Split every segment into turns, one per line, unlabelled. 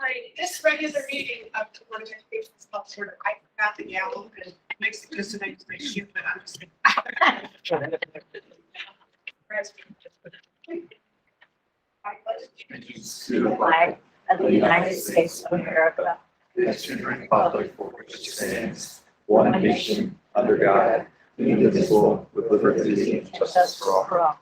Right, this regular meeting of the Board of Education is called sort of, I forgot the yellow and makes it just a nice shoot, but I'm just.
To the flag of the United States of America, and to the republic for which it stands, one nation, under God, indivisible, with liberty and justice for all.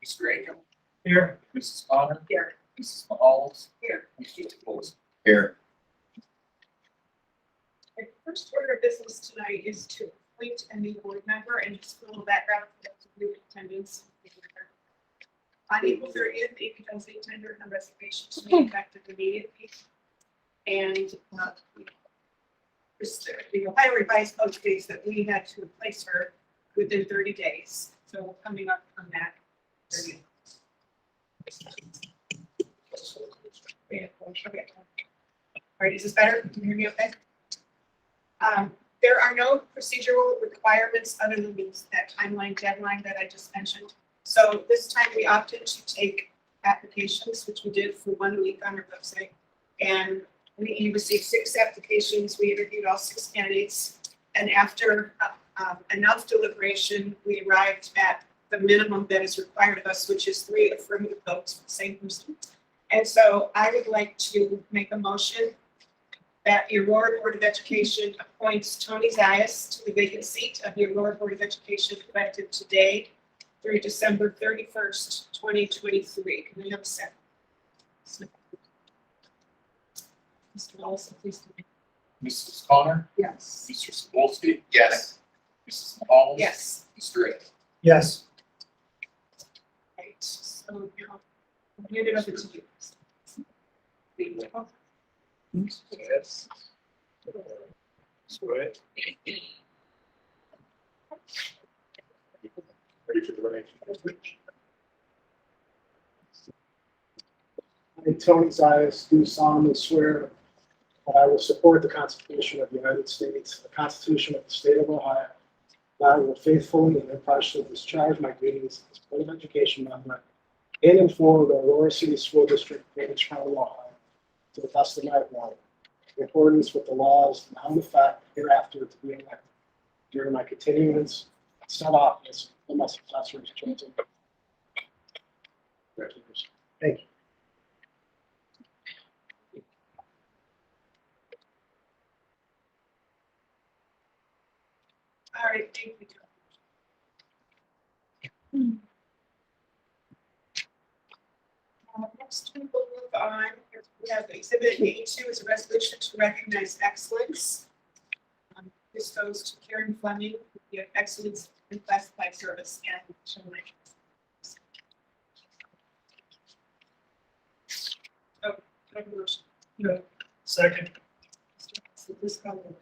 Mr. Akin.
Here.
Mrs. Connor.
Here.
Mrs. Mahal.
Here.
Mr. Wolf.
Here.
The first order of business tonight is to appoint a new board member and just a little background for those of you in attendance. On April 30th, the vacancy tendered a resignation to be effective immediately. And the Ohio Revised Code states that we had to replace her within 30 days. So coming up on that. 30th. Okay. All right, is this better? Can you hear me okay? There are no procedural requirements other than that timeline deadline that I just mentioned. So this time we opted to take applications, which we did for 1 week on our website. And we received 6 applications. We interviewed all 6 candidates. And after enough deliberation, we arrived at the minimum that is required of us, which is 3 affirmative votes for the same person. And so I would like to make a motion that the Aurora Board of Education appoints Tony Zayas to the vacant seat of the Aurora Board of Education effective today through December 31st, 2023. Can we have a second? Mr. Wallace, please.
Mrs. Connor.
Yes.
Mr. Sapolsky. Yes. Mrs. Mahal.
Yes.
Mr. Akin.
Yes.
Right. So now I'll hand it over to you.
Yes. Sweat. Ready for the right.
I, Tony Zayas, do solemnly swear that I will support the Constitution of the United States, the Constitution of the State of Ohio, that I will faithfully and impartially discharge my duties as Board of Education member in and for the Aurora City School District, Phoenix County, Ohio, to the best of my ability, in accordance with the laws now in effect hereafter to be elected during my continuance in said office and my successor's chosen. Congratulations. Thank you.
All right, thank you. Next, we will move on. We have Exhibit A2 is a resolution to recognize excellence. This goes to Karen Fleming, the excellence in classified service and children. Oh, I have a motion.
Second.
Please call the roll.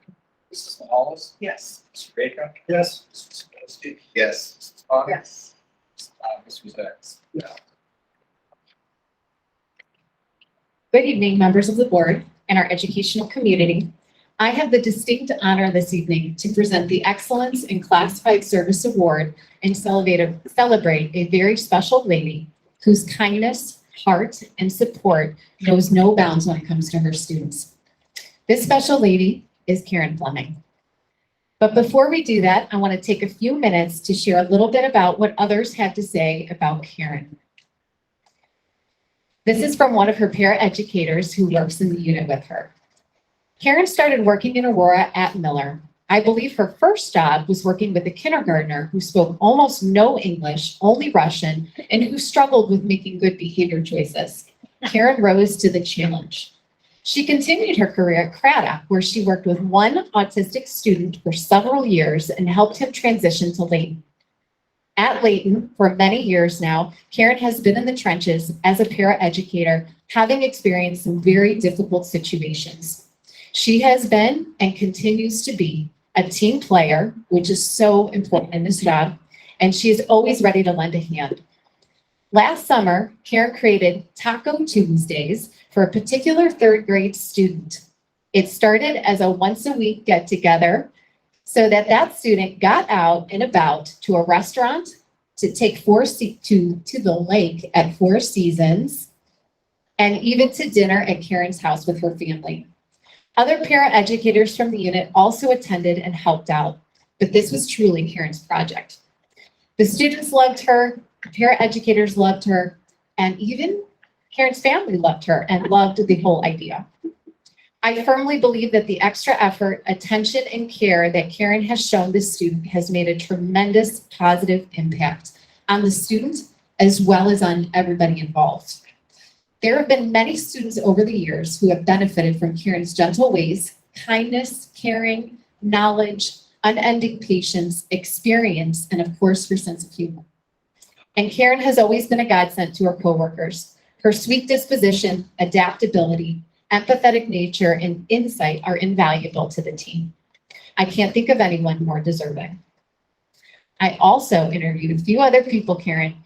Mrs. Mahal.
Yes.
Mr. Akin.
Yes.
Mr. Sapolsky. Yes. Mrs. Connor.
Yes.
Mr. Zayas.
Good evening, members of the board and our educational community. I have the distinct honor this evening to present the Excellence in Classified Service Award and celebrate a very special lady whose kindness, heart, and support knows no bounds when it comes to her students. This special lady is Karen Fleming. But before we do that, I want to take a few minutes to share a little bit about what others had to say about Karen. This is from one of her paraeducators who works in the unit with her. Karen started working in Aurora at Miller. I believe her first job was working with a kindergartner who spoke almost no English, only Russian, and who struggled with making good behavior choices. Karen rose to the challenge. She continued her career at Craddock, where she worked with one autistic student for several years and helped him transition to Layton. At Layton, for many years now, Karen has been in the trenches as a paraeducator, having experienced some very difficult situations. She has been and continues to be a team player, which is so important in this job, and she is always ready to lend a hand. Last summer, Karen created Taco Tuesdays for a particular third grade student. It started as a once-a-week get-together so that that student got out and about to a restaurant, to take to the lake at Four Seasons, and even to dinner at Karen's house with her family. Other paraeducators from the unit also attended and helped out, but this was truly Karen's project. The students loved her, the paraeducators loved her, and even Karen's family loved her and loved the whole idea. I firmly believe that the extra effort, attention, and care that Karen has shown this student has made a tremendous positive impact on the student as well as on everybody involved. There have been many students over the years who have benefited from Karen's gentle ways, kindness, caring, knowledge, unending patience, experience, and of course, her sense of humor. And Karen has always been a godsend to her coworkers. Her sweet disposition, adaptability, empathetic nature, and insight are invaluable to the team. I can't think of anyone more deserving. I also interviewed a few other people, Karen.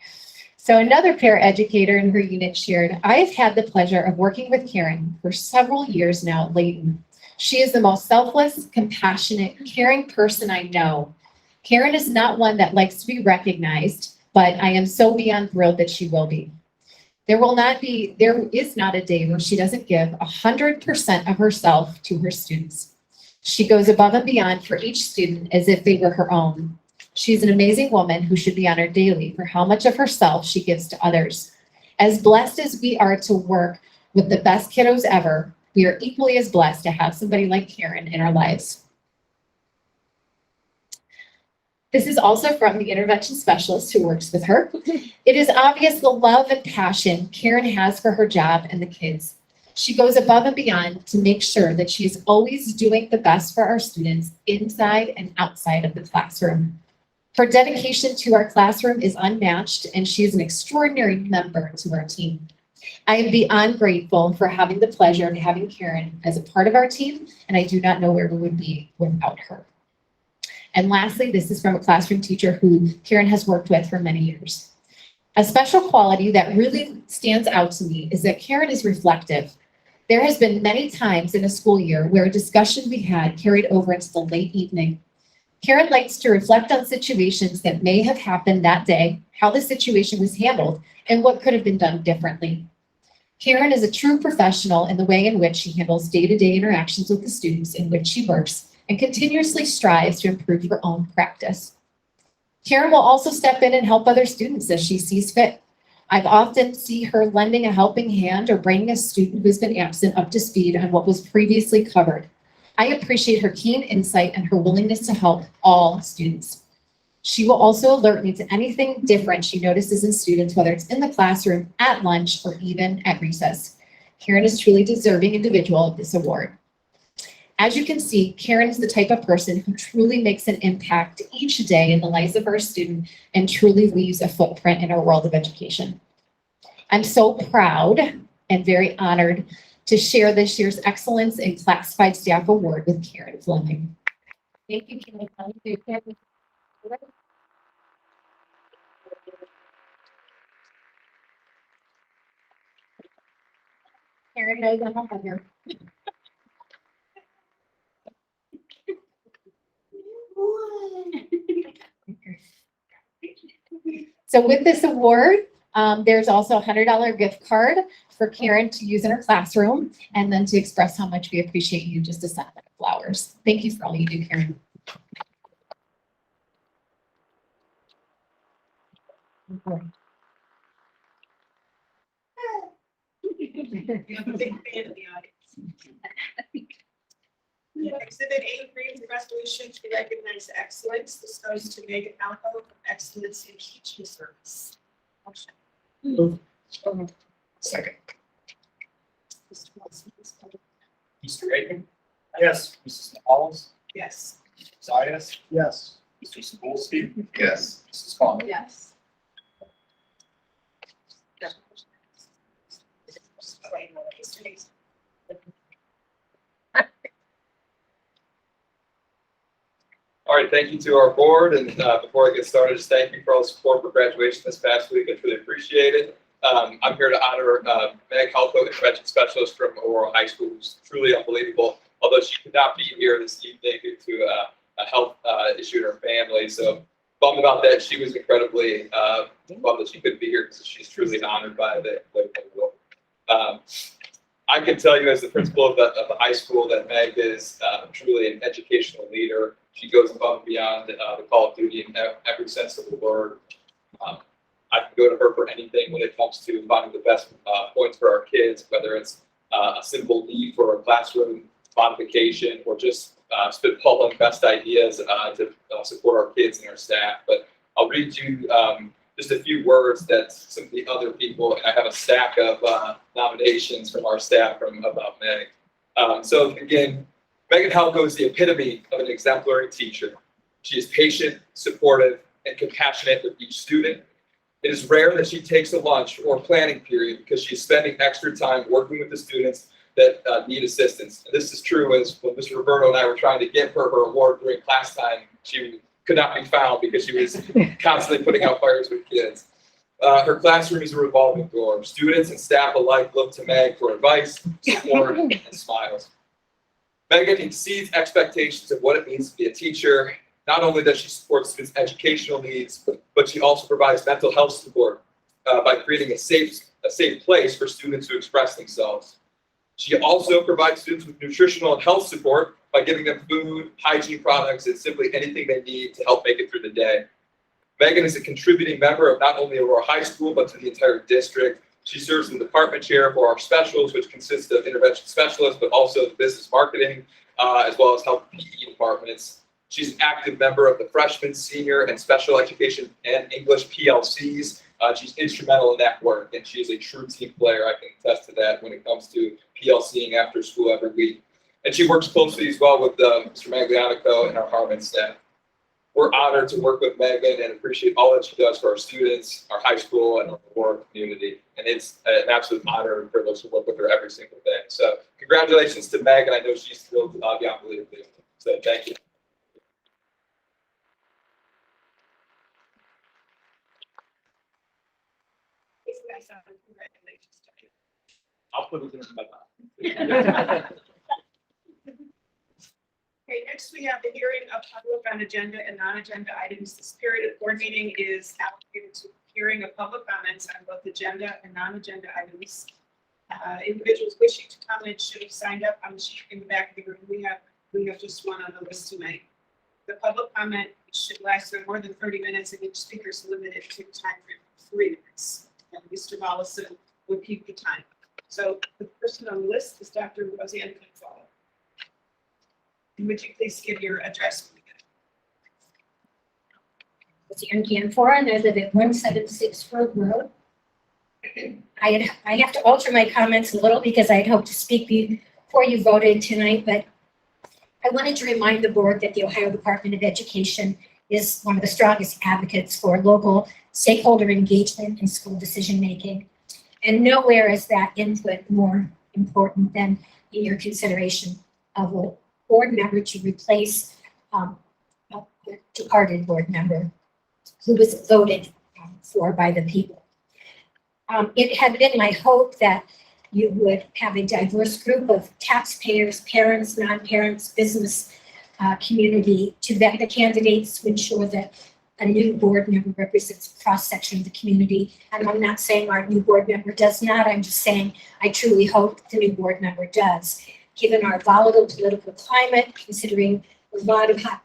So another paraeducator in her unit shared, I have had the pleasure of working with Karen for several years now at Layton. She is the most selfless, compassionate, caring person I know. Karen is not one that likes to be recognized, but I am so beyond thrilled that she will be. There is not a day where she doesn't give 100% of herself to her students. She goes above and beyond for each student as if they were her own. She's an amazing woman who should be honored daily for how much of herself she gives to others. As blessed as we are to work with the best kiddos ever, we are equally as blessed to have somebody like Karen in our lives. This is also from the intervention specialist who works with her. It is obvious the love and passion Karen has for her job and the kids. She goes above and beyond to make sure that she is always doing the best for our students inside and outside of the classroom. Her dedication to our classroom is unmatched, and she is an extraordinary member to our team. I am beyond grateful for having the pleasure of having Karen as a part of our team, and I do not know where we would be without her. And lastly, this is from a classroom teacher who Karen has worked with for many years. A special quality that really stands out to me is that Karen is reflective. There has been many times in a school year where a discussion we had carried over into the late evening. Karen likes to reflect on situations that may have happened that day, how the situation was handled, and what could have been done differently. Karen is a true professional in the way in which she handles day-to-day interactions with the students in which she works and continuously strives to improve her own practice. Karen will also step in and help other students as she sees fit. I've often seen her lending a helping hand or bringing a student who's been absent up to speed on what was previously covered. I appreciate her keen insight and her willingness to help all students. She will also alert me to anything different she notices in students, whether it's in the classroom, at lunch, or even at recess. Karen is truly deserving individual of this award. As you can see, Karen is the type of person who truly makes an impact each day in the lives of our student and truly leaves a footprint in our world of education. I'm so proud and very honored to share this year's Excellence in Classified Staff Award with Karen Fleming. Thank you, Karen. Karen knows I'm a hugger. So with this award, there's also a $100 gift card for Karen to use in her classroom, and then to express how much we appreciate you, just a set of flowers. Thank you for all you do, Karen.
We have a big fan in the audience. Exhibit A, reading the resolution to recognize excellence. This goes to Megan Alco for excellence in teaching service. Motion.
Move.
Second.
Mr. Wilson, please call the-
Mr. Aiken?
Yes.
Mrs. Holmes?
Yes.
Mrs. Zayas?
Yes.
Mr. Sapolsky? Yes. Mrs. Conlon?
Yes.
All right, thank you to our board, and before I get started, just thank you for all the support for graduation this past week. I truly appreciate it. I'm here to honor Meg Halko, intervention specialist from Aurora High School, who's truly unbelievable. Although she could not be here this evening due to a health issue in her family. So bummed about that. She was incredibly bummed that she couldn't be here because she's truly honored by the role. I can tell you as the principal of the high school that Meg is truly an educational leader. She goes above and beyond the call of duty in every sense of the word. I can go to her for anything when it comes to finding the best points for our kids, whether it's a simple need for a classroom modification or just spitballing best ideas to support our kids and our staff. But I'll read you just a few words that some of the other people, and I have a stack of nominations from our staff about Meg. So again, Megan Halko is the epitome of an exemplary teacher. She is patient, supportive, and compassionate with each student. It is rare that she takes a lunch or planning period because she's spending extra time working with the students that need assistance. And this is true as when Mr. Roberto and I were trying to get her award during class time, she could not be found because she was constantly putting out fires with kids. Her classroom is a revolving door. Students and staff alike look to Meg for advice, support, and smiles. Megan exceeds expectations of what it means to be a teacher. Not only does she support students' educational needs, but she also provides mental health support by creating a safe place for students to express themselves. She also provides students with nutritional and health support by giving them food, hygiene products, and simply anything they need to help make it through the day. Megan is a contributing member of not only Aurora High School, but to the entire district. She serves as the department chair for our specials, which consist of intervention specialists, but also the business marketing, as well as health PE departments. She's an active member of the freshman, senior, and special education and English PLCs. She's instrumental in that work, and she is a true team player. I can attest to that when it comes to PLCing after school every week. And she works closely as well with Mr. Maglianico and our Harmon staff. We're honored to work with Megan and appreciate all that she does for our students, our high school, and our Aurora community. And it's an absolute honor and privilege to work with her every single day. So congratulations to Megan. I know she's thrilled beyond belief. So thank you.
Congratulations to you.
I'll put it in my mouth.
Okay, next we have the hearing of public on agenda and non-agenda items. This period of board meeting is allocated to hearing of public comments on both agenda and non-agenda items. Individuals wishing to comment should have signed up on the sheet in the back of the room. We have just one on the list tonight. The public comment should last no more than 30 minutes, and each speaker is limited to time for 3 minutes. And Mr. Mollison will keep the time. So the person on the list is Dr. Roseanne Gonzalez. Would you please give your address?
It's Erin Canfor, and I live at 176 Ford Road. I have to alter my comments a little because I had hoped to speak before you voted tonight, but I wanted to remind the board that the Ohio Department of Education is one of the strongest advocates for local stakeholder engagement in school decision-making. And nowhere is that input more important than in your consideration of a board member to replace a departed board member who was voted for by the people. It had been my hope that you would have a diverse group of taxpayers, parents, non-parents, business community to vet the candidates to ensure that a new board member represents a cross-section of the community. And I'm not saying our new board member does not, I'm just saying I truly hope the new board member does. Given our volatile political climate, considering a lot of hot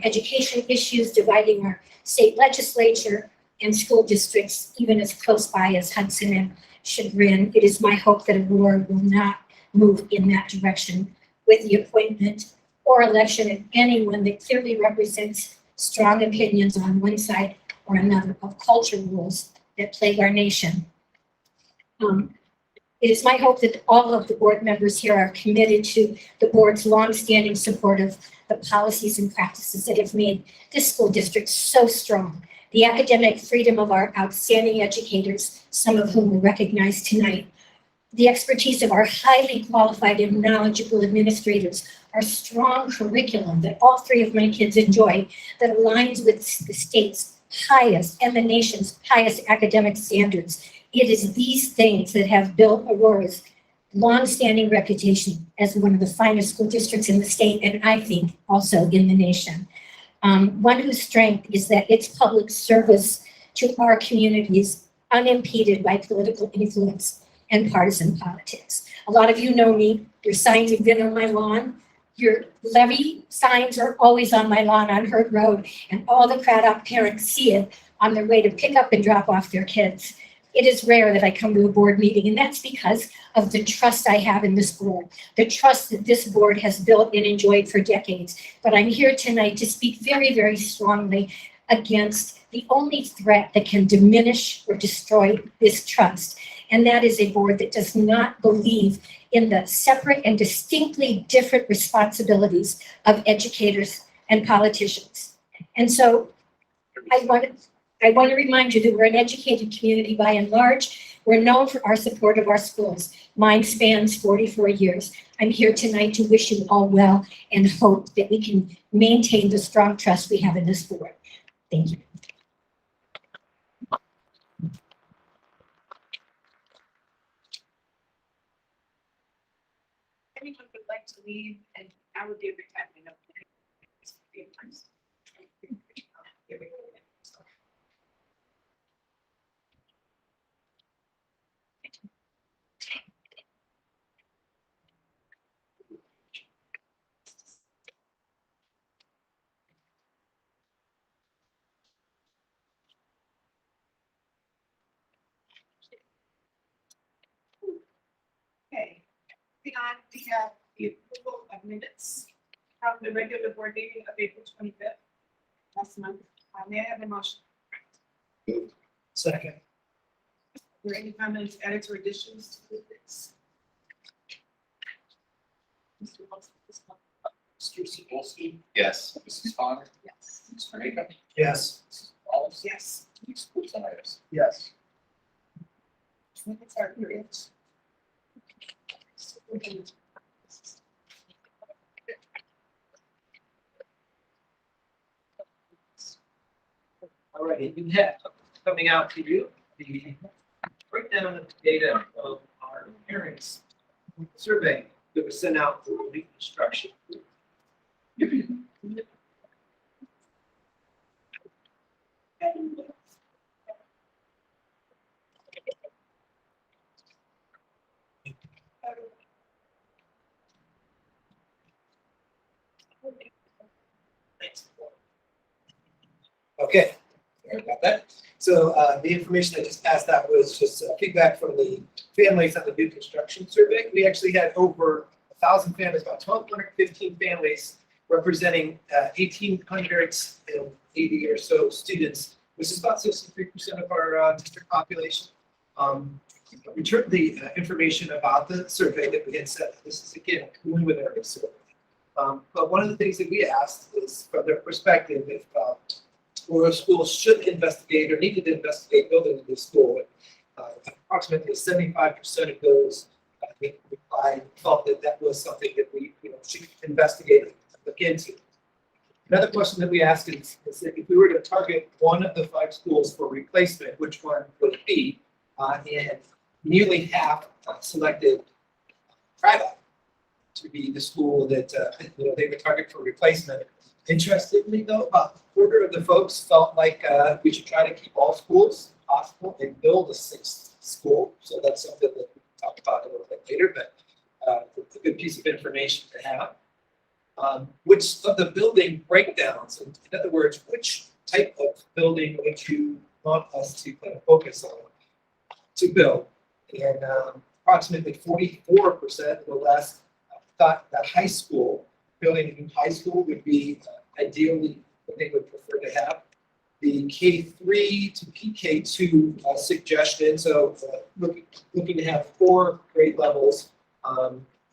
education issues dividing our state legislature and school districts, even as close by as Hudson and Chagrin, it is my hope that Aurora will not move in that direction with the appointment or election of anyone that clearly represents strong opinions on one side or another of culture rules that plague our nation. It is my hope that all of the board members here are committed to the board's longstanding support of the policies and practices that have made this school district so strong. The academic freedom of our outstanding educators, some of whom we recognize tonight, the expertise of our highly qualified and knowledgeable administrators, our strong curriculum that all three of my kids enjoy that aligns with the state's highest and the nation's highest academic standards. It is these things that have built Aurora's longstanding reputation as one of the finest school districts in the state, and I think also in the nation. one whose strength is that its public service to our communities unimpeded by political influence and partisan politics. A lot of you know me, your signs have been on my lawn. Your levy signs are always on my lawn on Hurt Road, and all the Craddock parents see it on their way to pick up and drop off their kids. It is rare that I come to a board meeting, and that's because of the trust I have in this board, the trust that this board has built and enjoyed for decades. But I'm here tonight to speak very, very strongly against the only threat that can diminish or destroy this trust, and that is a board that does not believe in the separate and distinctly different responsibilities of educators and politicians. And so I want to remind you that we're an educated community by and large. We're known for our support of our schools. Mine spans 44 years. I'm here tonight to wish you all well and hope that we can maintain the strong trust we have in this board. Thank you.
Anyone would like to leave, and I would be a big fan. I know. Here we go. Okay, moving on, we have the approval of minutes from the regular board meeting of April 25th, last month. May I have a motion?
Second.
Are there any comments, edits, or additions to this? Mr. Wilson, this one.
Mr. Sapolsky? Yes. Mrs. Bonner?
Yes.
Mr. Akin?
Yes.
Mrs. Wallace?
Yes.
Mr. Bonias?
Yes.
Minutes are approved.
All right, you have coming out to you the breakdown of the data of our parents survey that was sent out for reconstruction.
Okay, sorry about that. So the information I just passed out was just feedback from the families on the new construction survey. We actually had over 1,000 families, about 1,215 families representing 1,880 or so students, which is about 63% of our district population. We turned the information about the survey that we had set. This is again a preliminary survey. But one of the things that we asked is from their perspective, if where schools should investigate or needed to investigate building a new school. Approximately 75% of those replied felt that that was something that we should investigate and look into. Another question that we asked is that if we were to target one of the 5 schools for replacement, which one would it be? And nearly half selected Craddock to be the school that they would target for replacement. Interestingly, though, about a quarter of the folks felt like we should try to keep all schools possible and build a 6th school. So that's something that we can talk about a little bit later, but it's a good piece of information to have. Which of the building breakdowns, in other words, which type of building would you want us to kind of focus on to build? And approximately 44% or less thought that high school, building a new high school would be ideally what they would prefer to have. The K3 to PK2 suggestion, so looking to have 4 grade levels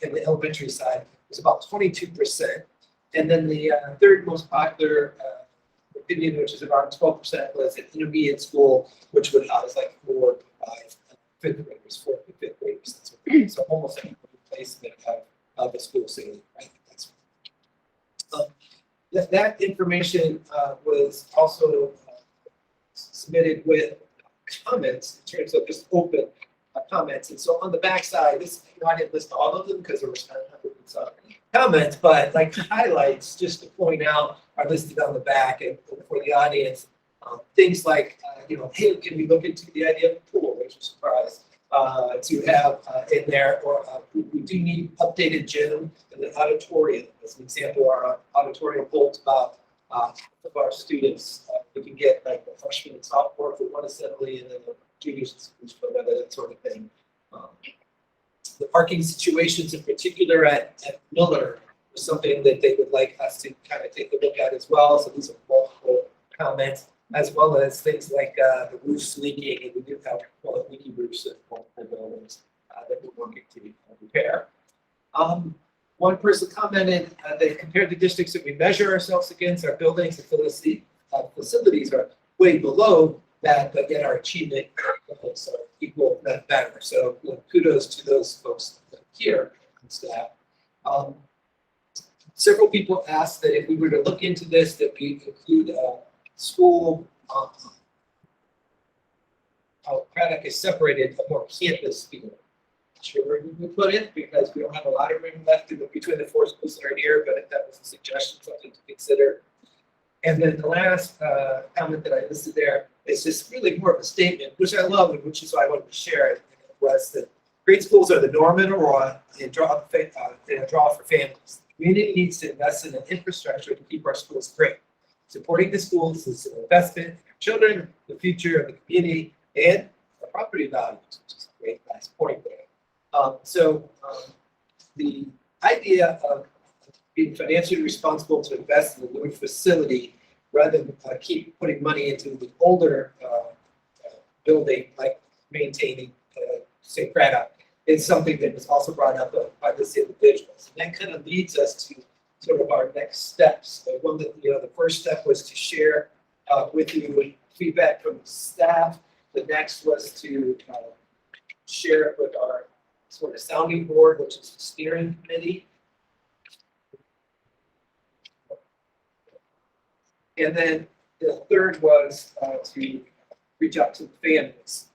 in the elementary side was about 22%. And then the third most popular opinion, which is around 12%, was an intermediate school, which would house like 4 to 5 fifth graders, 4th to 5th graders. That's what, so almost any replacement of the school city, right? That information was also submitted with comments in terms of just open comments. And so on the back side, I didn't list all of them because there were 700 and something. comments, but like highlights, just to point out, are listed on the back and for the audience. Things like, hey, can we look into the idea of a pool, which is a surprise, to have in there, or we do need updated gym and the auditorium. As an example, our auditorium holds about of our students. We can get like the freshman and sophomore for one assembly, and then the juniors for another, that sort of thing. The parking situations in particular at Miller was something that they would like us to kind of take a look at as well. So these are multiple comments, as well as things like the roofs leaking, and we do have leaky roofs at multiple buildings that we're working to repair. One person commented they compared the districts that we measure ourselves against, our buildings and facilities are way below that, but yet our achievement levels are equal, that better. So kudos to those folks here and staff. Several people asked that if we were to look into this, that we include school, how Craddock is separated, a more campus feel. Sure, where we would put it, because we don't have a lot of room left between the four schools that are here, but if that was a suggestion, something to consider. And then the last comment that I listed there is just really more of a statement, which I love, and which is why I wanted to share it, was that great schools are the norm in Aurora, and draw for families. The community needs to invest in an infrastructure to keep our schools great. Supporting the schools is an investment in our children, the future of the community, and our property values, which is a great last point there. The idea of being financially responsible to invest in a new facility rather than keep putting money into the older building, like maintaining St. Craddock, is something that was also brought up by this individuals. And that kind of leads us to sort of our next steps. The first step was to share with you feedback from the staff. The next was to share it with our sort of sounding board, which is the steering committee. And then the third was to reach out to the families.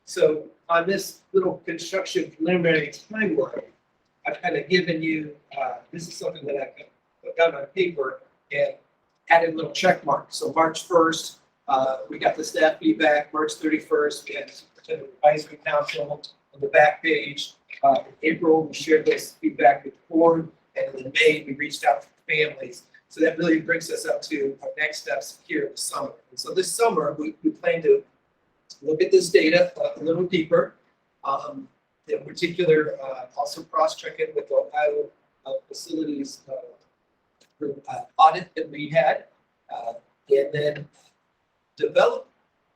So on this little construction preliminary timeline, I've kind of given you, this is something that I've got on paper and added little check marks. So March 1st, we got the staff feedback. March 31st, we had the Superintendent Advisory Council on the back page. In April, we shared this feedback with the board, and in May, we reached out to the families. So that really brings us up to our next steps here this summer. And so this summer, we plan to look at this data a little deeper. In particular, also cross-check it with the Ohio facilities audit that we had, and then develop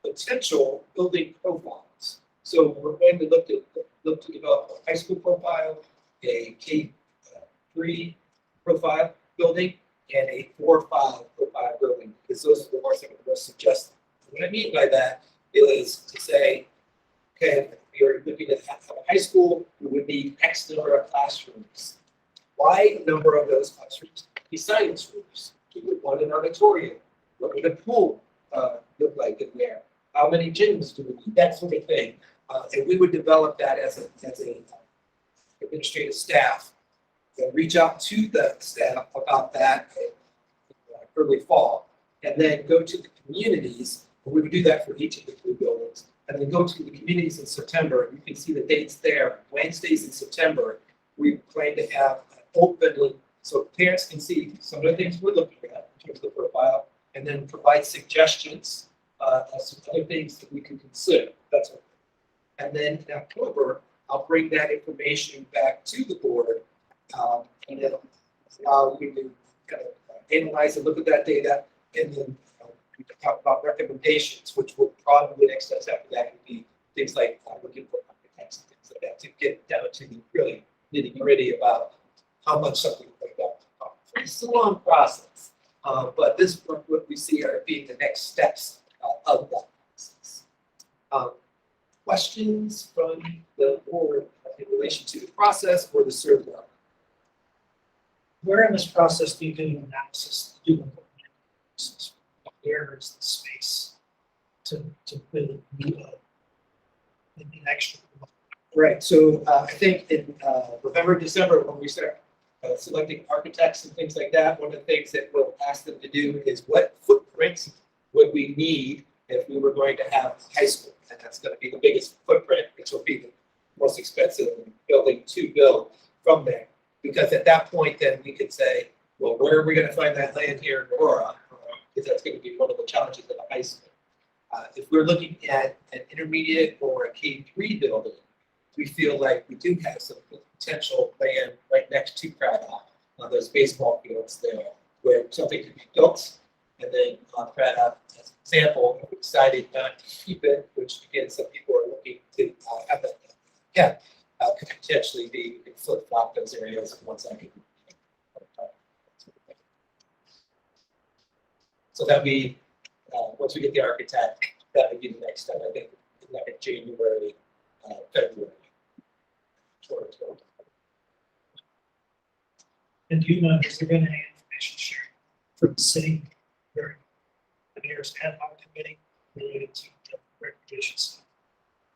potential building profiles. So we're going to look to develop a high school profile, a K-3 profile building, and a 4-5 profile building, because those are the ones that were suggested. What I mean by that is to say, okay, if you're looking at a high school, we would need X number of classrooms. Y number of those classrooms be science rooms. We would want an auditorium. What would a pool look like in there? How many gyms do we need? That sort of thing. And we would develop that as a administrative staff and reach out to the staff about that in early fall, and then go to the communities. We would do that for each of the 3 buildings, and then go to the communities in September. You can see the dates there. Wednesdays in September, we plan to have openly, so parents can see some of the things we're looking at in terms of the profile, and then provide suggestions as to other things that we can consider. That's what. And then in October, I'll bring that information back to the board, and then we can kind of analyze and look at that data, and then we can talk about recommendations, which will probably next steps after that would be things like looking for architects and things like that to get down to the really nitty gritty about how much something like that will cost. It's a long process, but this is what we see are being the next steps of that process. Questions from the board in relation to the process or the survey?
Where in this process do you do an analysis? Where is the space to build an extra?
Right, so I think in November, December, when we start selecting architects and things like that, one of the things that we'll ask them to do is what footprints would we need if we were going to have high school? And that's going to be the biggest footprint, which will be the most expensive building to build from there. Because at that point, then we could say, well, where are we going to find that land here in Aurora? Because that's going to be one of the challenges of the high school. If we're looking at an intermediate or a K-3 building, we feel like we do have some potential land right next to Craddock, on those baseball fields there, where something could be built. And then on Craddock, as an example, we decided not to keep it, which again, some people are looking to have that. Yeah, could potentially be, we could flip flop those areas on one side. So that'd be, once we get the architect, that would be the next step, I think, like in January, February.
And do you know, has there been any information shared from the city during the mayor's ad hoc committee related to the recommendations?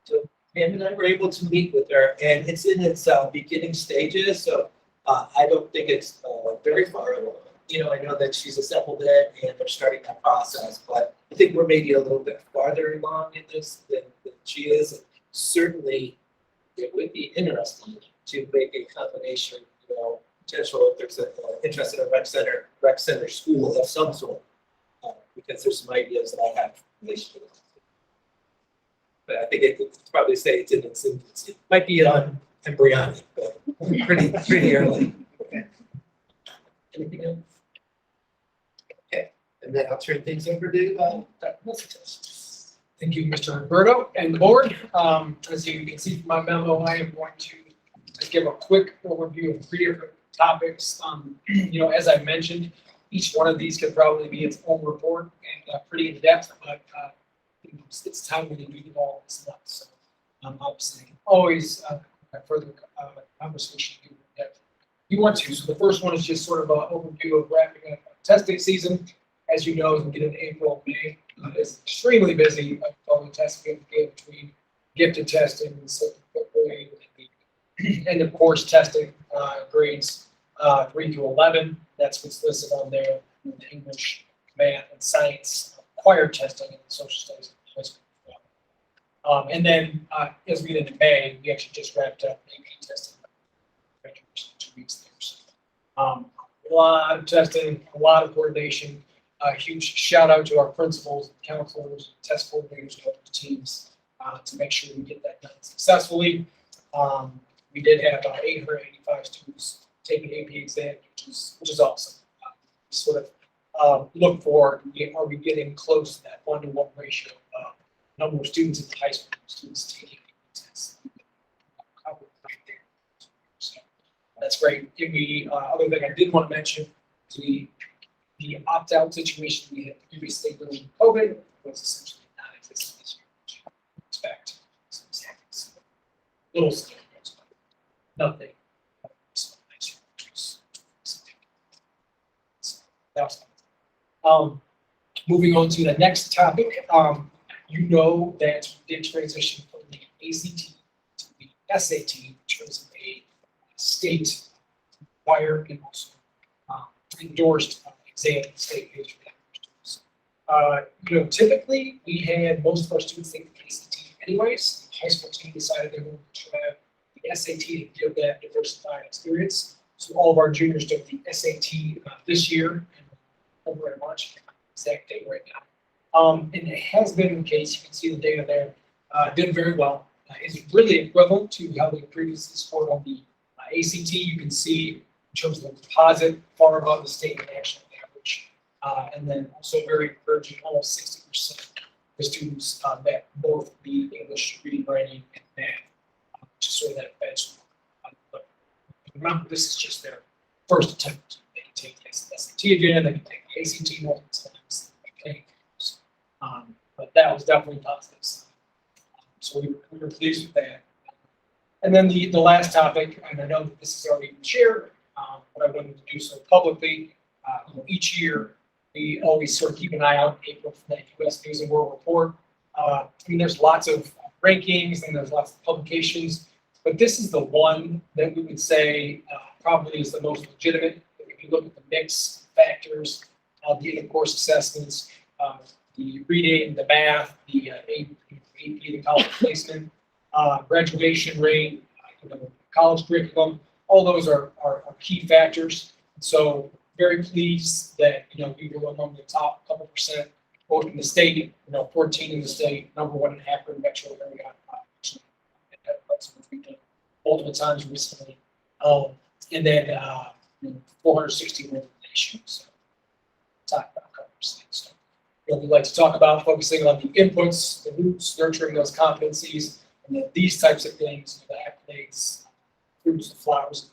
So Pam and I were able to meet with her, and it's in its beginning stages, so I don't think it's very far along. You know, I know that she's assembled it and they're starting that process, but I think we're maybe a little bit farther along in this than she is. And certainly, it would be interesting to make a combination, you know, potential if there's an interest in a rec center school of some sort, because there's some ideas that I have in relation to this. But I think it could probably say it's in its infancy. It might be embryonic, but pretty early. Okay. Anything else? Okay, and then I'll turn things over to Dr. Felicitas.
Thank you, Mr. Roberto and the board. As you can see from my memo, I am going to just give a quick overview of 3 different topics. You know, as I mentioned, each one of these could probably be its own report and pretty in depth, but it's timely to do it all this month. So obviously, always further conversation in depth. You want to. So the first one is just sort of an overview of wrapping up testing season. As you know, as we get into April, May, it's extremely busy. All the testing between gifted testing and grade, and of course testing grades 3 through 11. That's what's listed on there. The English, math, and science required testing and social studies. And then as we get into May, we actually just wrapped up AP testing. 2 weeks there. So, a lot of testing, a lot of coordination. A huge shout out to our principals, counselors, test coordinators, and other teams to make sure we get that done successfully. We did have 885 students take an AP exam, which is awesome. Sort of look for, are we getting close to that 1-to-1 ratio of number of students in the high school, students taking tests. So that's great. If we, other thing I did want to mention, the opt-out situation we had previously during COVID was essentially non-existent this year, which you expect. Little standards, but nothing. So that was moving on to the next topic. You know that we did transition from the ACT to the SAT in terms of a state required and also endorsed exam state page. You know, typically we had most of our students take the ACT anyways. The high school team decided they wanted to try the SAT to give that diversified experience. So all of our juniors took the SAT this year, and over in March, exact date right now. And it has been the case. You can see the data there. Did very well. It's really equivalent to how they previously scored on the ACT. You can see in terms of the composite, far above the state and national average. And then also very encouraging, almost 60% of the students met both the English reading, writing, and math, to sort of that benchmark. But remember, this is just their first attempt. They can take the SAT again, they can take the ACT multiple times. Okay. But that was definitely positive. So we were pleased with that. And then the last topic, and I know that this has already been shared, but I wanted to do so publicly. Each year, we always sort of keep an eye out in April for that U.S. News and World Report. I mean, there's lots of rankings and there's lots of publications, but this is the one that we would say probably is the most legitimate. If you look at the mix factors, the course assessments, the reading, the math, the AP, the college placement, graduation rate, college curriculum, all those are key factors. So very pleased that, we were among the top couple percent, both in the state, 14 in the state, number 1 in Akron metro area. Multiple times recently. And then 460 in the nation. So talk about a couple percent. So, we like to talk about focusing on the inputs, the roots, nurturing those competencies, and then these types of things, the accolades, fruits, the flowers,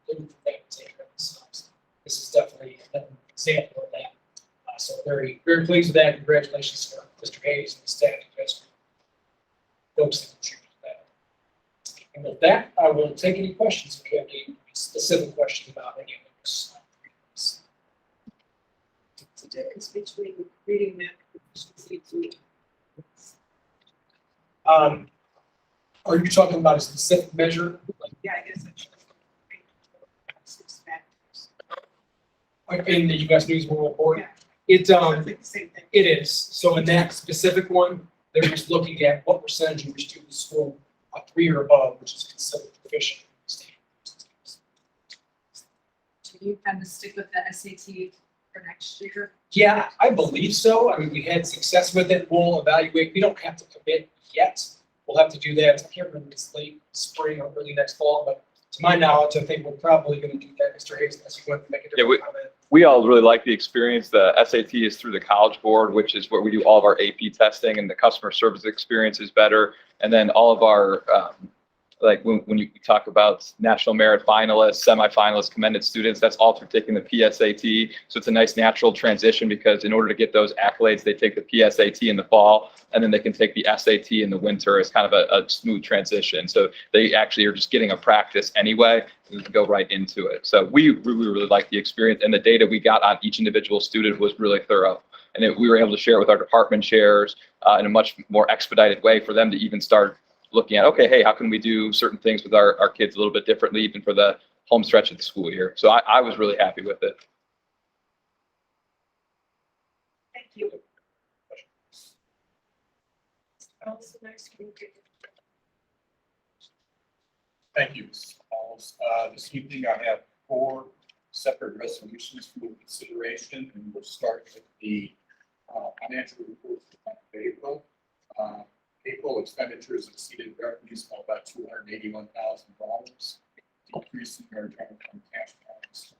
living for them to take care of themselves. This is definitely an example of that. So very, very pleased with that. Congratulations to Mr. Hayes and the staff and folks that contribute to that. And with that, I will take any questions if you have any specific questions about any of those.
The difference between reading that proficiency to
Are you talking about a specific measure?
yeah, I guess that's six factors.
In the U.S. News and World Report?
Yeah.
It's
Sounds like the same thing.
It is. So in that specific one, they're just looking at what percentage of your students score a 3 or above, which is considered proficient in the state.
Do you plan to stick with the SAT for next year?
Yeah, I believe so. I mean, we had success with it. We'll evaluate. We don't have to commit yet. We'll have to do that. I can't remember if it's late spring or early next fall, but to my knowledge, I think we're probably going to do that. Mr. Hayes, unless you want to make a different comment.
We all really like the experience. The SAT is through the College Board, which is where we do all of our AP testing, and the customer service experience is better. And then all of our, like when you talk about national merit finalists, semifinalists, commended students, that's all through taking the PSAT. So it's a nice natural transition because in order to get those accolades, they take the PSAT in the fall, and then they can take the SAT in the winter. It's kind of a smooth transition. So they actually are just getting a practice anyway, and we can go right into it. So we really like the experience, and the data we got on each individual student was really thorough. And we were able to share it with our department chairs in a much more expedited way for them to even start looking at, okay, hey, how can we do certain things with our kids a little bit differently, even for the home stretch of the school year. So I was really happy with it.
Thank you. Also, next, can you get-
Thank you, Mrs. Pauls. This evening I have 4 separate resolutions for your consideration, and we'll start with the financial report for the month of April. April expenditures exceeded revenues by about $281,000, decreasing our general fund cash balance.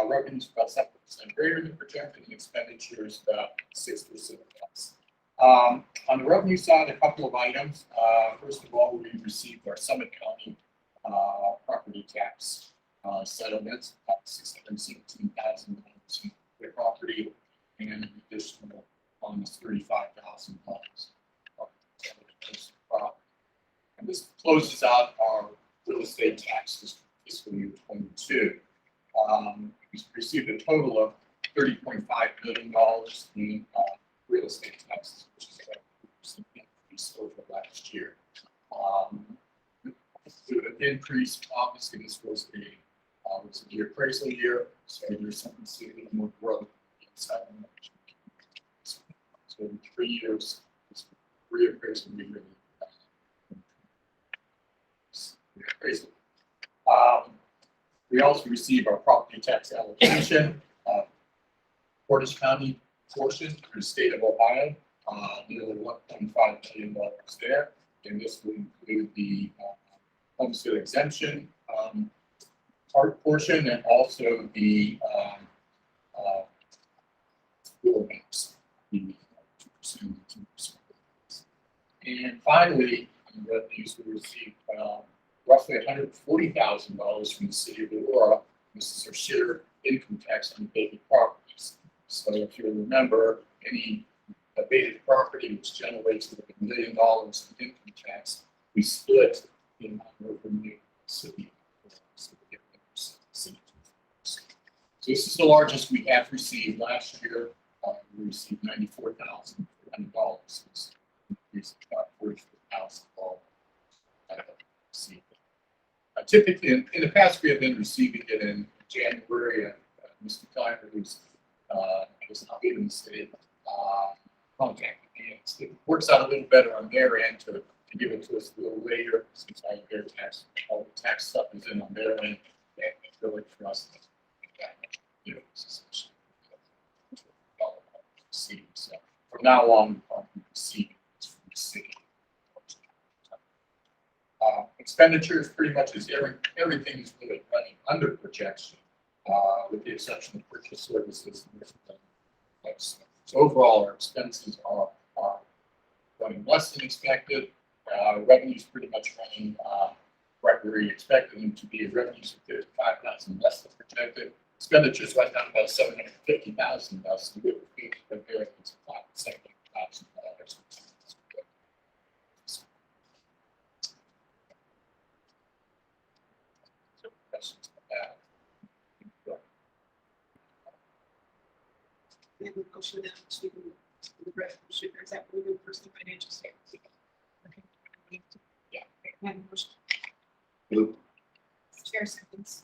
Revenues about 7% greater than projected, and expenditures about 6% less. On the revenue side, a couple of items. First of all, we received our Summit County property tax settlements, about $617,000 in their property, and an additional almost $35,000. And this closes out our real estate taxes for fiscal year 22. We received a total of $30.5 million in real estate taxes, which is about 2% increase over last year. The increase, obviously, this was the appraisal year, so there's something to see a little more growth inside the next. So in 3 years, this reappraisal will be really appraisal. We also receive our property tax allocation, Portage County portion through the state of Ohio, nearly $1.5 million there. And this will include the homestead exemption part portion, and also the wheel maps. And finally, in revenues, we received roughly $140,000 from the city of Aurora. This is our share income tax on vacant properties. So if you remember, any abated property which generates $1 million in income tax, we split in revenue city. So this is the largest we have received. Last year, we received $94,000. This increase of about $44,000. Typically, in the past, we have been receiving it in January, and Mr. Kleiner, who's, was not in the state, contacted me. It works out a little better on their end to give it to us a little later, since all the tax stuff is in on their end, and it's really for us. You know, so from now on, we receive from the city. Expenditures pretty much is everything is really running under projection, with the exception of purchase services. So overall, our expenses are running less than expected. Revenues pretty much running right where we expected them to be. Revenues are 55,000 less than projected. Expenditures went down about 750,000 less than we were comparing to $70,000.
And we'll go through them to the resolution. Is that what we do first, the financial statements? Okay. Yeah. And motion.
Blue.
Chair seconds.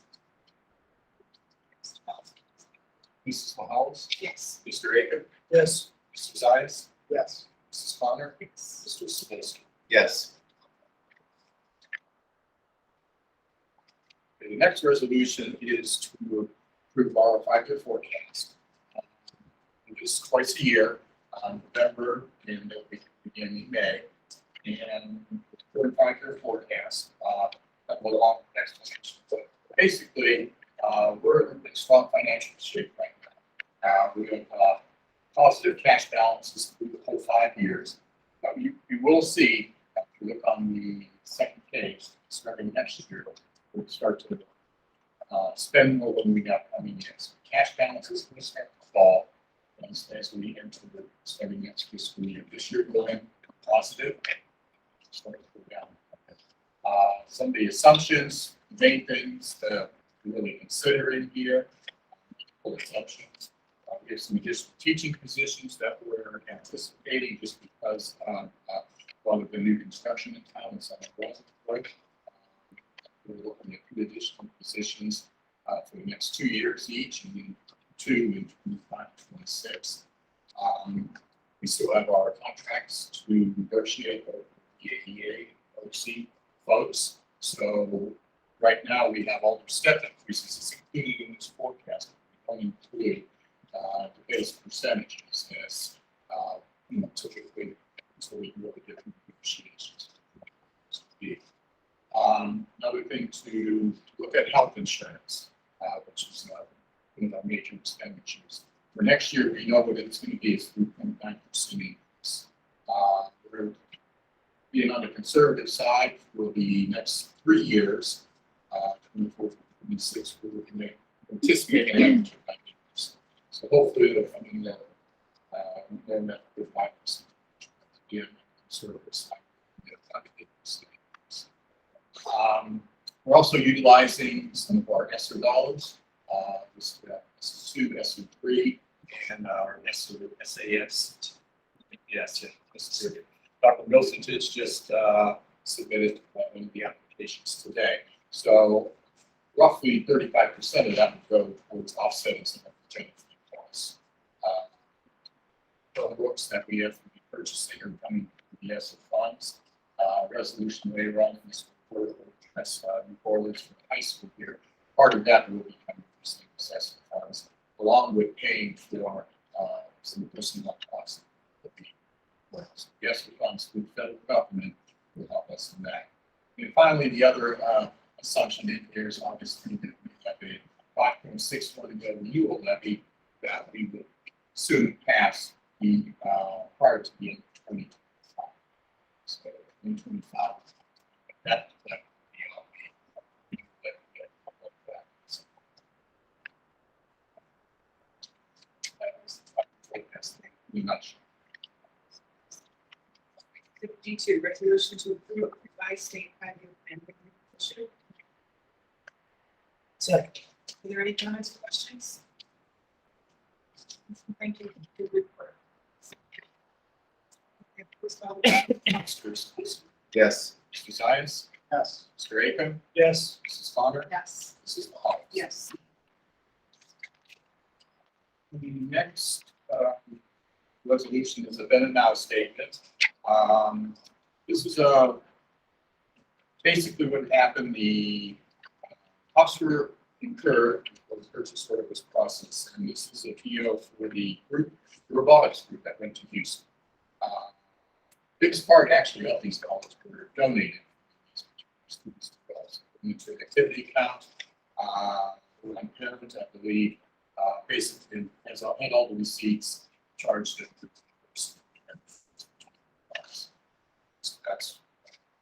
Mrs. Mahalis,
Yes.
Mr. Aker,
Yes.
Mr. Zayas,
Yes.
Mrs. Connor,
Yes.
Mr. Sabilisky.
Yes.
The next resolution is to approve our 5-year forecast. It is twice a year, November and beginning in May. And the current 5-year forecast, that will all next one. So basically, we're in a strong financial shape right now. We have positive cash balances through the whole 5 years. You will see, if you look on the second page, starting next year, we'll start to spend more than we have coming in. So cash balances will start to fall as we enter the starting next fiscal year. This year we'll end positive. Start to go down. Some of the assumptions, main things to really consider in here, assumptions. We have some additional teaching positions that we're anticipating just because one of the new construction in town is on the road. We're looking at 2 additional positions for the next 2 years each, and then 2 in 25, 26. We still have our contracts to negotiate with the AEA, OC folks. So right now we have all the step increases included in this forecast. We don't include the base percentages as typically until we really get into negotiations. Another thing to look at health insurance, which is one of our major expenditures. For next year, we know what it's going to be is 3.9% increase. We're being on the conservative side for the next 3 years, 24, 26, we're looking at anticipating an average of 9%. So hopefully they're coming in and that with 5%. Again, conservative side. We're also utilizing some of our ESSER dollars, ESSER2, ESSER3, and our ESSER SAS. Yes, Dr. Milsich just submitted one of the applications today. So roughly 35% of that would go towards offsetting some of the general costs. The books that we have to be purchasing are coming from the ESSER funds. Resolution later on in this report will address new orders for the high school year. Part of that will be coming from state assessment funds, along with paying for some personnel costs. Yes, the funds through the federal government will help us in that. And finally, the other assumption in here is obviously that we have a 5.6 million renewal levy that we will soon pass prior to the end of 2025. So in 2025, that will be all we that was the forecast pretty much.
D2, resolution to approve revised state 5-year plan.
Second.
Are there any comments or questions? Thank you. Good report.
Mr. Sabilisky.
Yes.
Mr. Zayas,
Yes.
Mr. Aiken,
Yes.
Mrs. Connor,
Yes.
Mrs. Holmes.
Yes.
The next resolution is a then and now statement. This is basically what happened. The costs were incurred before the purchase order was processed, and this is a PO for the group, the robotics group that went to Houston. Biggest part actually of these dollars were donated to students to go into an activity account. One parent, I believe, basically has had all the receipts charged it. So that's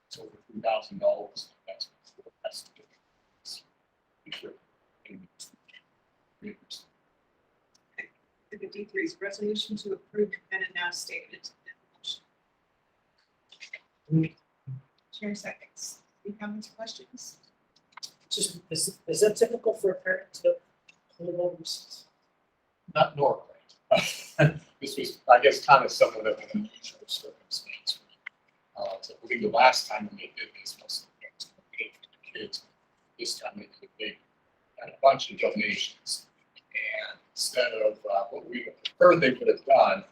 it's over $3,000. That's
The D3 is resolution to approve the then and now statement. Chair seconds. Any comments or questions?
Just, is that typical for a parent to hold on receipts?
Not normally. This was, I guess, kind of somewhat of an unusual circumstance. Typically, the last time they did this was to pay for the kids. This time they had a bunch of donations. And instead of what we would prefer they could have done,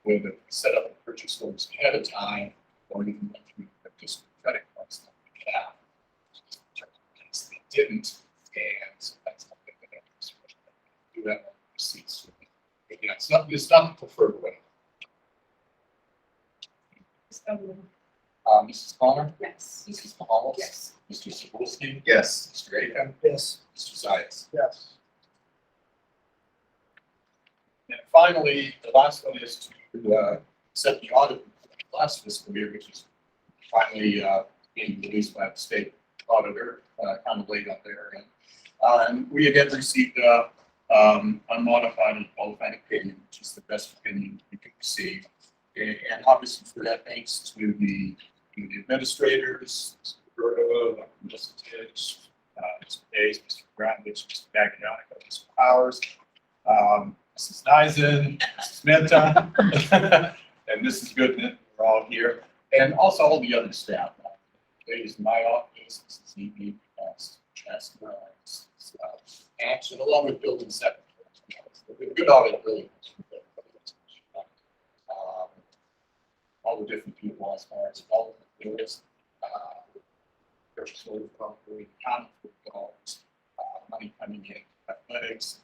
would have set up a purchase orders ahead of time, or even went through just credit cards that we have. They didn't, and so that's something that I do have on receipts. But yeah, it's not the preferred way. Mrs. Connor,
Yes.
Mrs. Mahalis.
Yes.
Mr. Zabulski.
Yes.
Mr. Aiken.
Yes.
Mr. Zayas.
Yes.
And finally, the last one is to set the audit for the last fiscal year, which is finally being released by the state auditor, kind of late up there. And we again received unmodified and qualified opinion, which is the best opinion we could receive. And obviously for that, thanks to the administrators, Mr. Roberto, Mr. Titch, Mr. Hayes, Mr. Gratlich, Mr. Magnonica, Mr. Powers, Mrs. Nyzen, Mrs. Menta, and Mrs. Goodman, we're all here, and also all the other staff. Ladies in my office, Mrs. E.B., Chestnut, Action, along with building secretary. A good audit, really. All the different people as far as all the doors, purchase order properly, accounting for dollars, money coming in, athletics,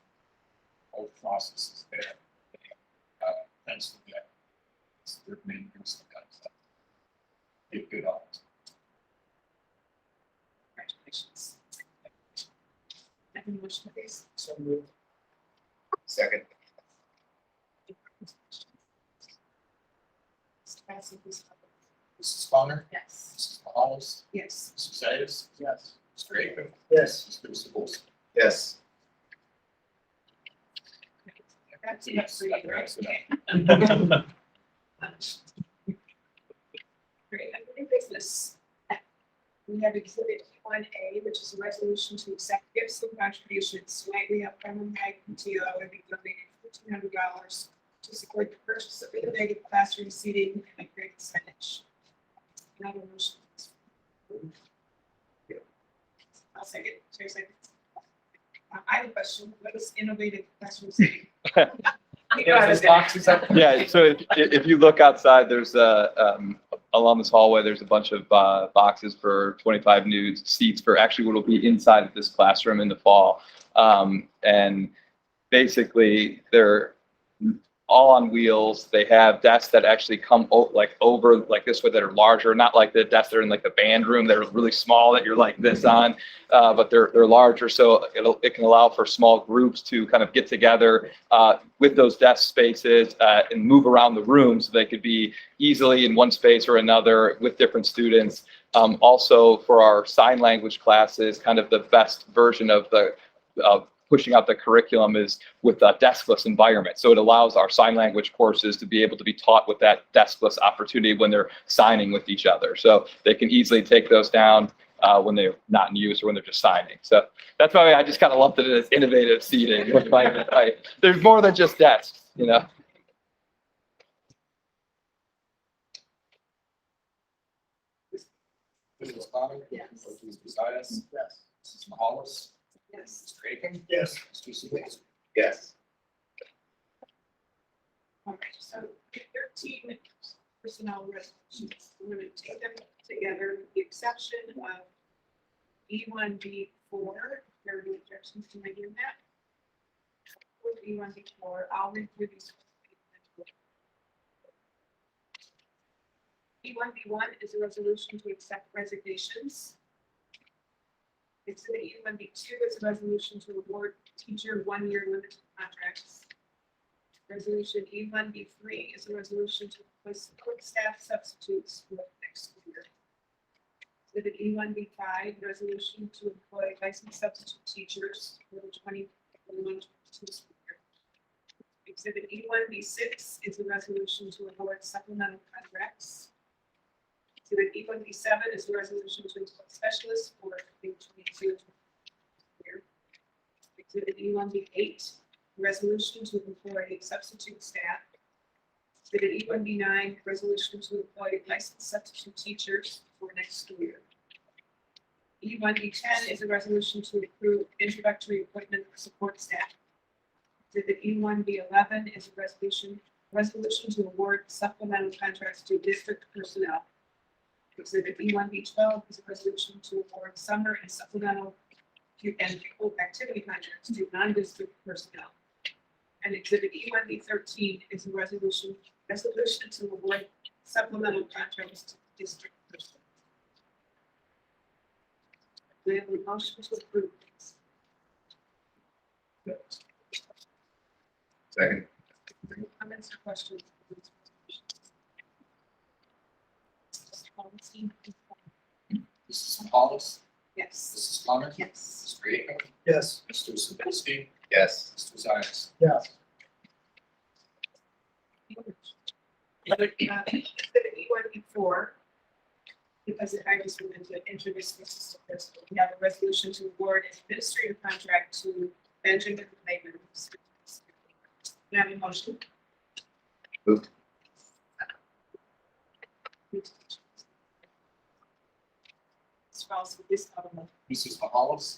all the processes there. Thanks to that. It's their main reason that stuff. Get good audit.
Congratulations. Any motion, please?
So moved.
Second.
Mr. Passy, please.
Mrs. Connor,
Yes.
Mrs. Mahalis,
Yes.
Mrs. Zayas,
Yes.
Mr. Aiken,
Yes.
Mr. Zabulski.
Yes.
That's enough for you, right? Okay. Great, under new business. We have exhibit 1A, which is a resolution to accept gifts and contributions slightly up from the PTO and be donated $1,500 to support the purchase of innovative classroom seating and grade signage. Can I have a motion? I'll second. Chair seconds. I have a question. What is innovative classroom seating?
Yeah, so if you look outside, there's along this hallway, there's a bunch of boxes for 25 new seats for actually what will be inside of this classroom in the fall. And basically, they're all on wheels. They have desks that actually come over like this way that are larger, not like the desks that are in like the band room that are really small that you're like this on, but they're larger. So it can allow for small groups to kind of get together with those desk spaces and move around the room so they could be easily in one space or another with different students. Also for our sign language classes, kind of the best version of pushing out the curriculum is with a deskless environment. So it allows our sign language courses to be able to be taught with that deskless opportunity when they're signing with each other. So they can easily take those down when they're not in use or when they're just signing. So that's why I just kind of lumped it as innovative seating. There's more than just desks, you know.
Mrs. Connor.
Yes.
Mrs. Bucyrus.
Yes.
Mrs. Hollis.
Yes.
Mr. Aiken.
Yes.
Mr. Sebold.
Yes.
All right, so 13 personnel resolutions, we're going to take them together, with the exception of E1, B4. There are no objections to my doing that. With E1, B4, I'll read through these. E1, B1 is a resolution to accept resignations. Exhibit E1, B2 is a resolution to award teacher one-year limited contracts. Resolution E1, B3 is a resolution to replace support staff substitutes for next school year. Exhibit E1, B5, resolution to employ licensed substitute teachers for the 2021-22 school year. Exhibit E1, B6 is a resolution to award supplemental contracts. Exhibit E1, B7 is a resolution to employ specialists for the 2022 year. Exhibit E1, B8, resolution to employ substitute staff. Exhibit E1B9, resolution to employ licensed substitute teachers for next school year. E1B10 is a resolution to approve introductory appointment of support staff. Exhibit E1B11 is a resolution to award supplemental contracts to district personnel. Exhibit E1B12 is a resolution to award summer and supplemental and activity contracts to non-district personnel. And exhibit E1B13 is a resolution to award supplemental contracts to district personnel. Do we have a motion to approve these?
Second.
Any comments or questions? Policy.
Mrs. Hollis.
Yes.
Mrs. Connor.
Yes.
Mr. Aiken.
Yes.
Mr. Sebold.
Yes.
Mr. Bucyrus.
Yes.
Exhibit E1B4, because I just wanted to introduce this first, we have a resolution to award an administrative contract to Benjamin Lehman. Can I have a motion?
Moved.
Mr. Ross, please call the roll.
Mrs. Hollis.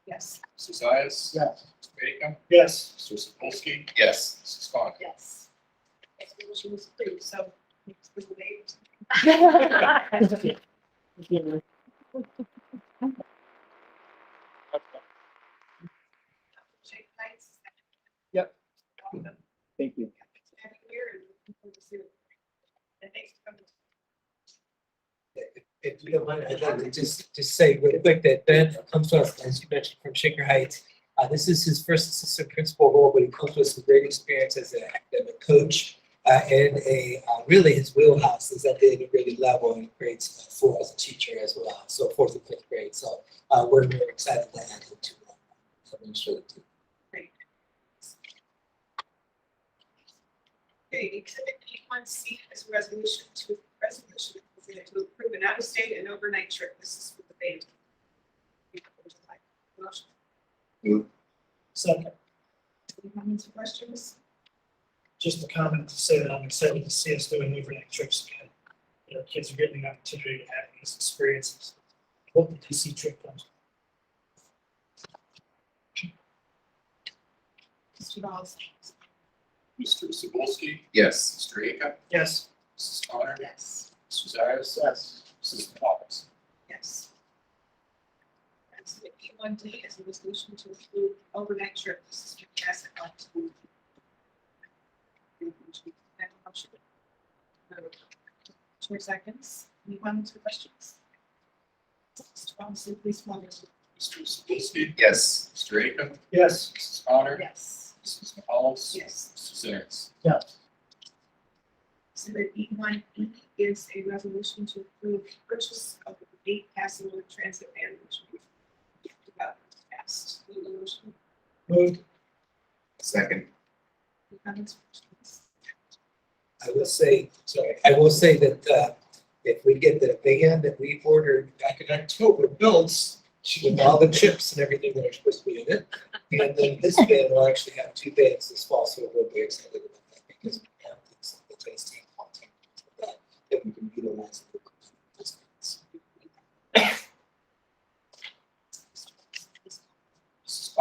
Yes.
Mr. Bucyrus.
Yes.
Mr. Aiken.
Yes.
Mr. Sebold.
Yes.
Mrs. Connor.
Yes. Resolution was approved, so it's the date. Shake hands.
Yep.
Welcome.
Thank you.
Happy New Year and looking forward to see you. And thanks for coming.
If you don't mind, I'd like to just say really quick that Ben comes to us, as you mentioned, from Shaker Heights. This is his first assistant principal role, but he comes to us with great experience as an academic coach. And really his wheelhouse is at the integrated level and grades 4 as a teacher as well. So 4th and 5th grade. So we're very excited to add him to administrative team.
Okay, exhibit E1C is a resolution to approve an out-of-state and overnight trip. This is for the band. Motion.
Moved.
Second,
Any comments or questions?
just a comment to say that I'm excited to see us doing overnight trips again. You know, kids are getting the opportunity to have these experiences. Hope the DC trip comes.
Mr. Balls?
Mr. Sebold.
Yes.
Mr. Aiken.
Yes.
Mrs. Connor.
Yes.
Mr. Bucyrus.
Yes.
Mrs. Hollis.
Yes. Exhibit E1D is a resolution to approve overnight trip. This is for Cass at Elk School. Motion. 2 seconds. Any comments or questions? Mr. Balls, please call this.
Mr. Sebold.
Yes.
Mr. Aiken.
Yes.
Mrs. Connor.
Yes.
Mrs. Hollis.
Yes.
Mr. Sins.
Yes.
Exhibit E1E is a resolution to approve purchase of the 8-passenger transit van, which we've talked about past. Need a motion?
Moved.
Second.
Any comments or questions?
I will say that if we get the van that we ordered back in October built with all the chips and everything that are supposed to be in it, and then this van will actually have 2 vans this fall, so we'll be excited about that because we have the tasting content that we can utilize.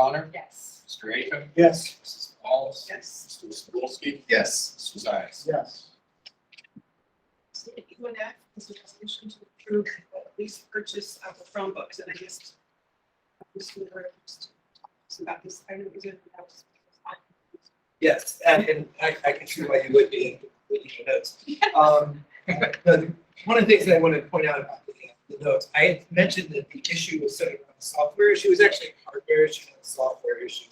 Connor,
Yes.
Mr. Acom,
Yes.
Mrs. Wallace,
Yes.
Mr. Wolski,
Yes.
Mrs. Zias.
Yes.
UNF is a resolution to approve the lease purchase of the Chromebooks, and I guess. About this, I know it was in the house.
Yes, and I can see why you would be reading your notes. But one of the things that I wanted to point out about the notes, I had mentioned that the issue was centered on the software issue. It was actually a hardware issue, not a software issue.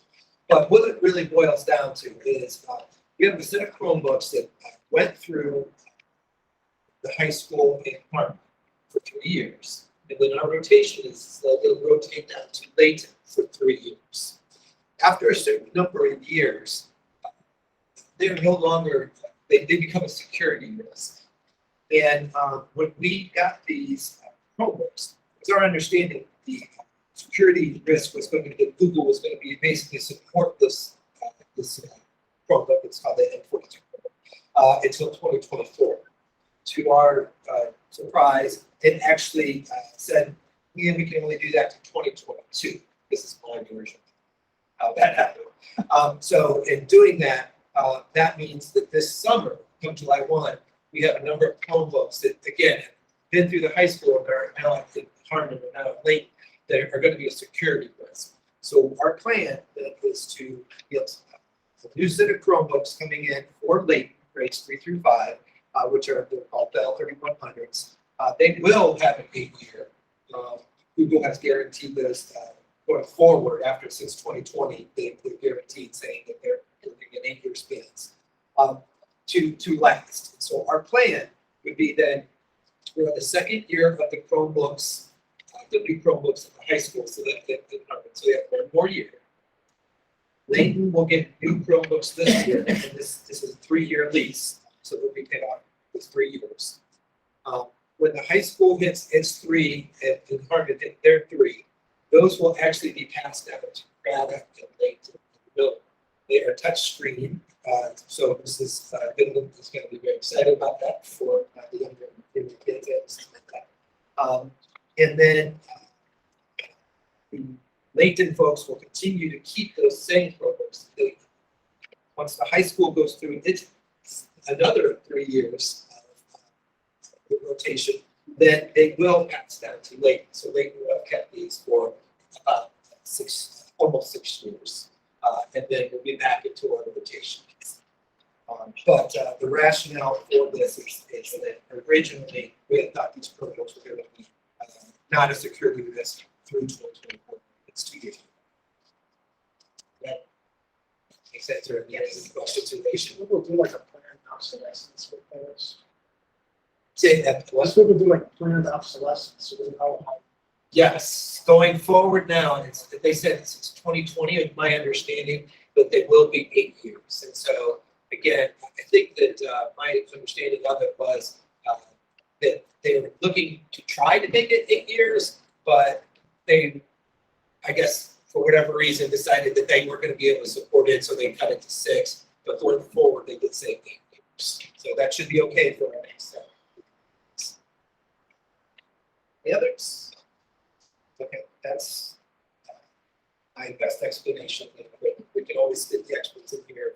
But what it really boils down to is we have a set of Chromebooks that went through the high school in Harmon for 3 years. And then our rotation is they'll rotate down to Layton for 3 years. After a certain number of years, they're no longer, they become a security risk. And when we got these Chromebooks, it was our understanding the security risk was going to be that Google was going to be basically support this Chromebook. It's called the N42 until 2024. To our surprise, it actually said, yeah, we can only do that to 2022. This is my version of how that happened. So in doing that, that means that this summer, come July 1, we have a number of Chromebooks that, again, have been through the high school and are now at Harmon and now at Lake that are going to be a security risk. So our plan is to get a new set of Chromebooks coming in for Lake grades 3 through 5, which are they're called Bell 3100s. They will have an 8-year. Google has guaranteed this going forward after since 2020. They're guaranteed saying that they're giving an 8-year spans to last. So our plan would be then we're in the second year of the Chromebooks, the new Chromebooks in the high school, so that so we have one more year. Layton will get new Chromebooks this year, and this is a 3-year lease, so they'll be paid off for 3 years. When the high school hits its 3 and Harmon hit their 3, those will actually be passed out to Grata and Layton. They are touchscreen, so Mrs. Goodman is going to be very excited about that for the younger kids and stuff like that. And then the Layton folks will continue to keep those same programs. Once the high school goes through its another 3 years of rotation, then they will pass down to Layton. So Layton will have kept these for almost 6 years. And then we'll be back into our rotation. But the rationale for this is that originally we had thought these programs were going to be not a security risk through 2024. It's 2 years. That makes sense, or any questions or
This will do like a planned obsolescence with those.
say that
This will do like a planned obsolescence, so we know how.
yes, going forward now, they said since 2020, is my understanding, but they will be 8 years. And so, again, I think that my understanding of it was that they were looking to try to make it 8 years, but they, I guess, for whatever reason, decided that they weren't going to be able to support it, so they cut it to 6. But going forward, they did say 8 years. So that should be okay for our next step. The others? Okay, that's my best explanation. We can always fit the experts in here.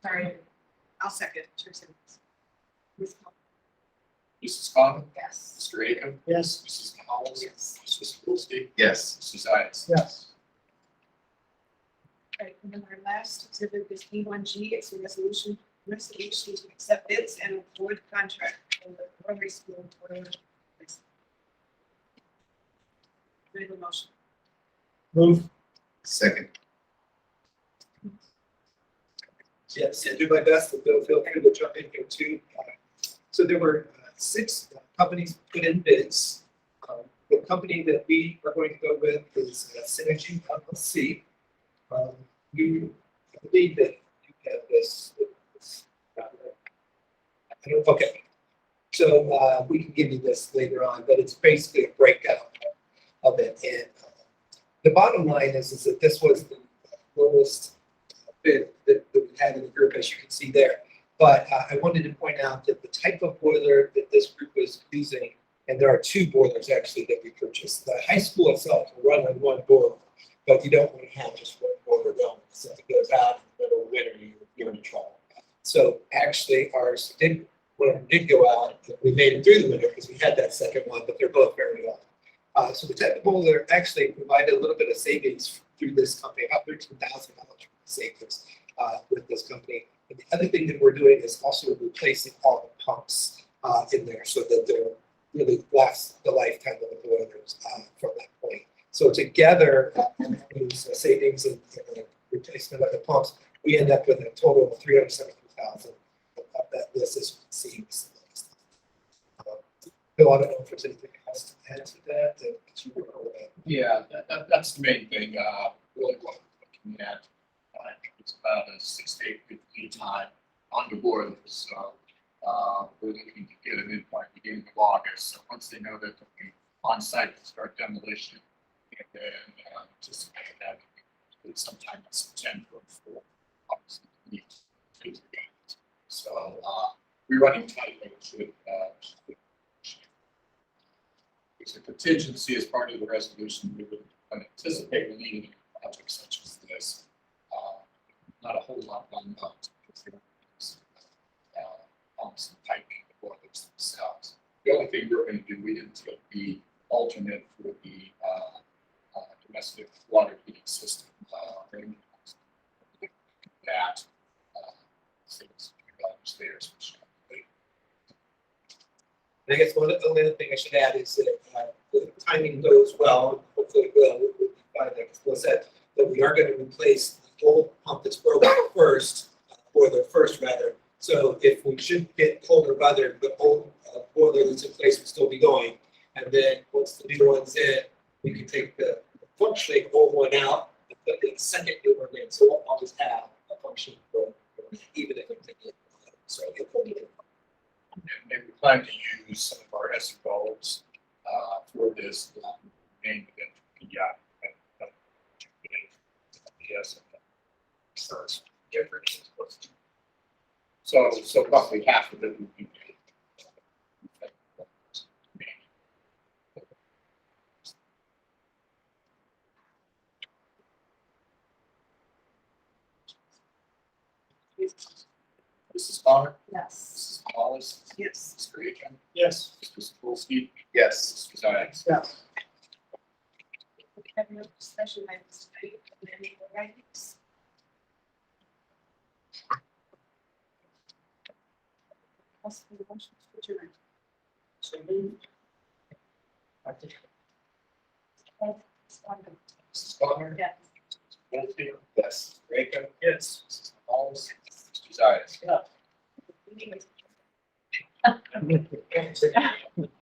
Sorry, I'll second. Teresa.
Mrs. Conlon,
Yes.
Mr. Acom,
Yes.
Mrs. Wallace,
Yes.
Mrs. Wolski,
Yes.
Mrs. Zias.
Yes.
Right, and then our last exhibit is E1G, it's a resolution to accept bids and award contract for the Rotary School in Port Orford. Do I have a motion?
Move.
Second. Yes, I'll do my best, and Bill, feel free to jump in here too. So there were 6 companies put in bids. The company that we are going to go with is Synergy LLC. You, I believe that you have this. Okay, so we can give you this later on, but it's basically a breakout of it. And the bottom line is that this was the lowest bid that we had in the group, as you can see there. But I wanted to point out that the type of boiler that this group was using, and there are two boilers actually that we purchased. The high school itself will run on one boiler, but you don't want to have just one boiler going. So if it goes out in the middle of winter, you're in trouble. So actually ours did go out, we made it through the winter because we had that second one, but they're both very old. So the type of boiler actually provided a little bit of savings through this company, about $13,000 savings with this company. And the other thing that we're doing is also replacing all the pumps in there so that they're really last the lifetime of the boilers from that point. So together, these savings and replacement of the pumps, we end up with a total of $370,000 of that list as you can see. Bill, I don't know if there's anything else to add to that.
Yeah, that's the main thing, really what we're looking at. It's about a 6 to 8 week lead time on the boilers, so, we're looking to get an endpoint beginning of August. So once they know that they'll be on site to start demolition, and then, anticipate that sometime in September for obviously the need to. So, we're running tight with, it's a contingency as part of the resolution. We would anticipate we need a project such as this. Not a whole lot on pumps because they don't use pumps and piping the boilers themselves. The only thing we're going to do, we didn't take the alternate for the domestic water heating system. That things there, especially.
And I guess one of the other thing I should add is that the timing goes well, hopefully will, by the set, that we are going to replace the old pump that's broken first, boiler first rather. So if we should get colder weather, the old boiler that's in place will still be going. And then once the new one's in, we can take the functioning old one out and put the second new one in. So we'll always have a functioning boiler, even if it's in. So it will be.
And we plan to use some of our ESSER bulbs for this main event. Yes. Different. So roughly half of it would be. Mrs. Bonner?
Yes.
Mrs. Wallace?
Yes.
Mr. Aiken?
Yes.
Mr. Sapolsky?
Yes.
Mr. Zayas?
Yes.
We have no special items tonight, and any other items? Possible motion to adjourn.
So moved.
Mrs. Bonner?
Yes.
Mr. Sapolsky? Yes. Mr. Aiken?
Yes.
Mrs. Wallace? Mr. Zayas?
Meeting is-